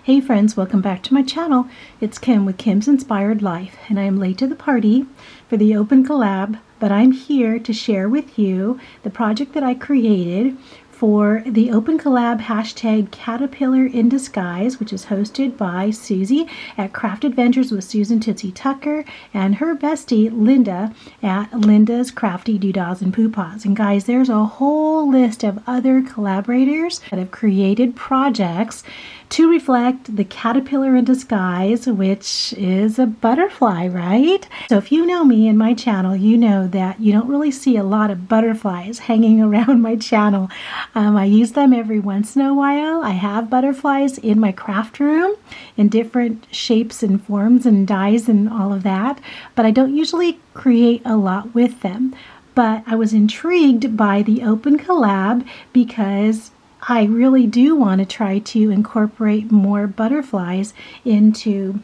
Hey friends, welcome back to my channel. It's Kim with Kim's Inspired Life, and I am late to the party for the open collab, but I'm here to share with you the project that I created for the open collab hashtag Caterpillar in Disguise, which is hosted by Susie at Craft Adventures with Susan Tootsie Tucker and her bestie Lynda at Lynda's Crafty, Doodas, and Poopas. And guys, there's a whole list of other collaborators that have created projects to reflect the caterpillar in disguise, which is a butterfly, right? So if you know me and my channel, you know that you don't really see a lot of butterflies hanging around my channel. I use them every once in a while. I have butterflies in my craft room in different shapes and forms and dyes and all of that, but I don't usually create a lot with them. But I was intrigued by the open collab because I really do want to try to incorporate more butterflies into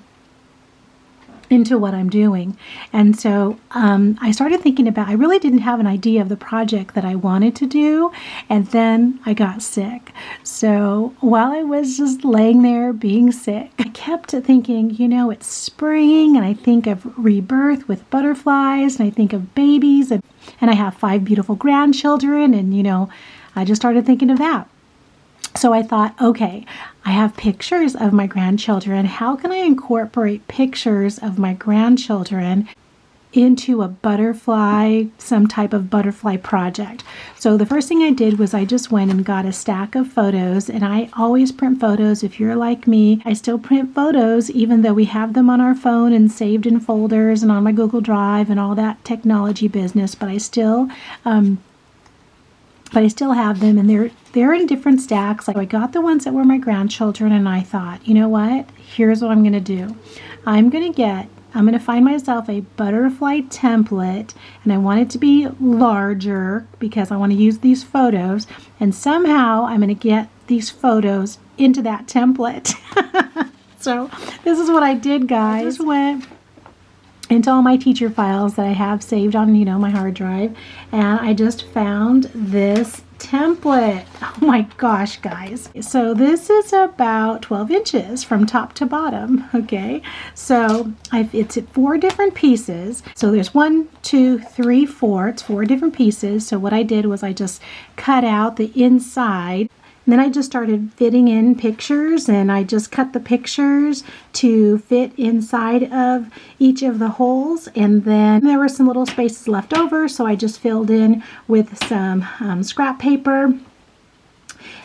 what I'm doing. And so I started thinking about, I really didn't have an idea of the project that I wanted to do, and then I got sick. So while I was just laying there being sick, I kept thinking, you know, it's spring, and I think of rebirth with butterflies, and I think of babies, and I have 5 beautiful grandchildren, and you know, I just started thinking of that. So I thought, okay, I have pictures of my grandchildren. How can I incorporate pictures of my grandchildren into a butterfly, some type of butterfly project? So the first thing I did was I just went and got a stack of photos, and I always print photos. If you're like me, I still print photos even though we have them on our phone and saved in folders and on my Google Drive and all that technology business, but I still have them, and they're in different stacks. Like, I got the ones that were my grandchildren, and I thought, you know what? Here's what I'm going to do. I'm going to find myself a butterfly template, and I want it to be larger because I want to use these photos, and somehow I'm going to get these photos into that template. So this is what I did, guys. I just went into all my teacher files that I have saved on, you know, my hard drive, and I just found this template. Oh my gosh, guys. So this is about 12 inches from top to bottom, okay? So it's 4 different pieces. So there's 1, 2, 3, 4. It's 4 different pieces. So what I did was I just cut out the inside. And then I just started fitting in pictures, and I just cut the pictures to fit inside of each of the holes. And then there were some little spaces left over, so I just filled in with some scrap paper.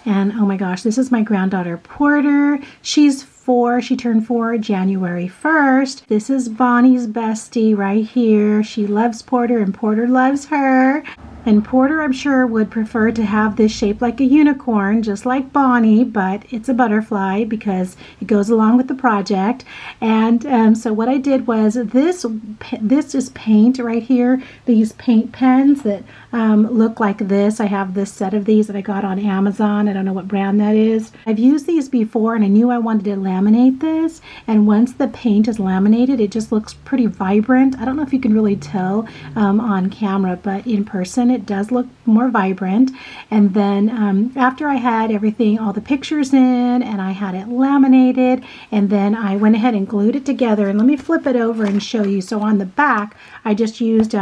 And oh my gosh, this is my granddaughter Porter. She's 4. She turned 4 January 1st. This is Bonnie's bestie right here. She loves Porter, and Porter loves her. And Porter, I'm sure, would prefer to have this shape like a unicorn, just like Bonnie, but it's a butterfly because it goes along with the project. And so what I did was this is paint right here. These paint pens that look like this. I have this set of these that I got on Amazon. I don't know what brand that is. I've used these before, and I knew I wanted to laminate this. And once the paint is laminated, it just looks pretty vibrant. I don't know if you can really tell on camera, but in person it does look more vibrant. And then after I had everything, all the pictures in, and I had it laminated, and then I went ahead and glued it together. And let me flip it over and show you. So on the back, I just used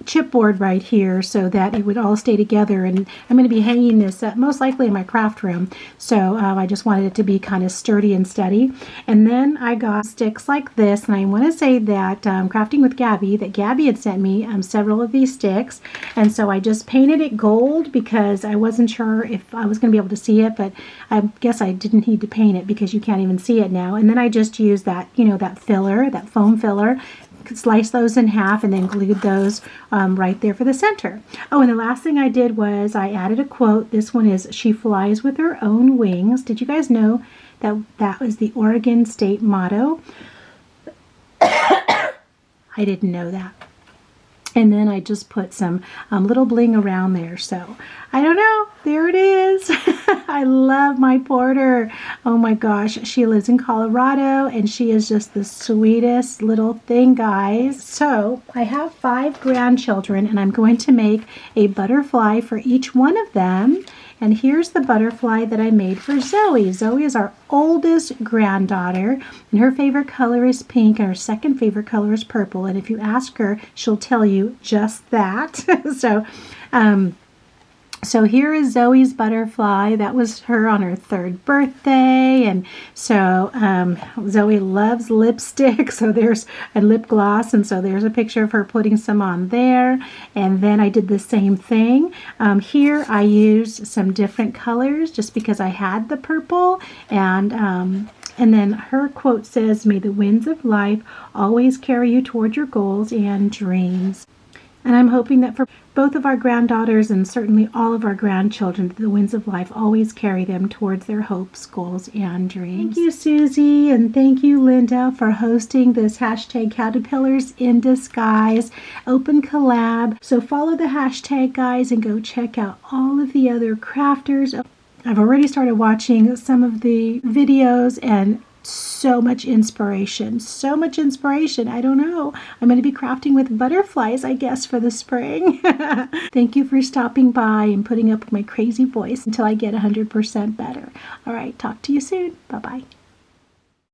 chipboard right here so that it would all stay together, and I'm going to be hanging this most likely in my craft room, so I just wanted it to be kind of sturdy and steady. And then I got sticks like this, and I want to say that Crafting with Gabby, that Gabby had sent me several of these sticks, and so I just painted it gold because I wasn't sure if I was going to be able to see it, but I guess I didn't need to paint it because you can't even see it now. And then I just used that, you know, that filler, that foam filler, slice those in half, and then glued those right there for the center. Oh, and the last thing I did was I added a quote. This one is, "She flies with her own wings." Did you guys know that that was the Oregon state motto? I didn't know that. And then I just put some little bling around there. So I don't know. There it is. I love my Porter. Oh my gosh. She lives in Colorado, and she is just the sweetest little thing, guys. So I have 5 grandchildren, and I'm going to make a butterfly for each one of them. And here's the butterfly that I made for Zoe. Zoe is our oldest granddaughter, and her favorite color is pink, and her second favorite color is purple. And if you ask her, she'll tell you just that. So here is Zoe's butterfly. That was her on her 3rd birthday. And so Zoe loves lipstick, so there's a lip gloss, and so there's a picture of her putting some on there. And then I did the same thing. Here I used some different colors just because I had the purple. And then her quote says, "May the winds of life always carry you toward your goals and dreams." And I'm hoping that for both of our granddaughters and certainly all of our grandchildren, the winds of life always carry them towards their hopes, goals, and dreams. Thank you, Susie, and thank you, Lynda, for hosting this hashtag Caterpillars in Disguise open collab. So follow the hashtag, guys, and go check out all of the other crafters. I've already started watching some of the videos, and so much inspiration. I don't know. I'm going to be crafting with butterflies, I guess, for the spring. Thank you for stopping by and putting up with my crazy voice until I get 100% better. All right, talk to you soon. Bye-bye.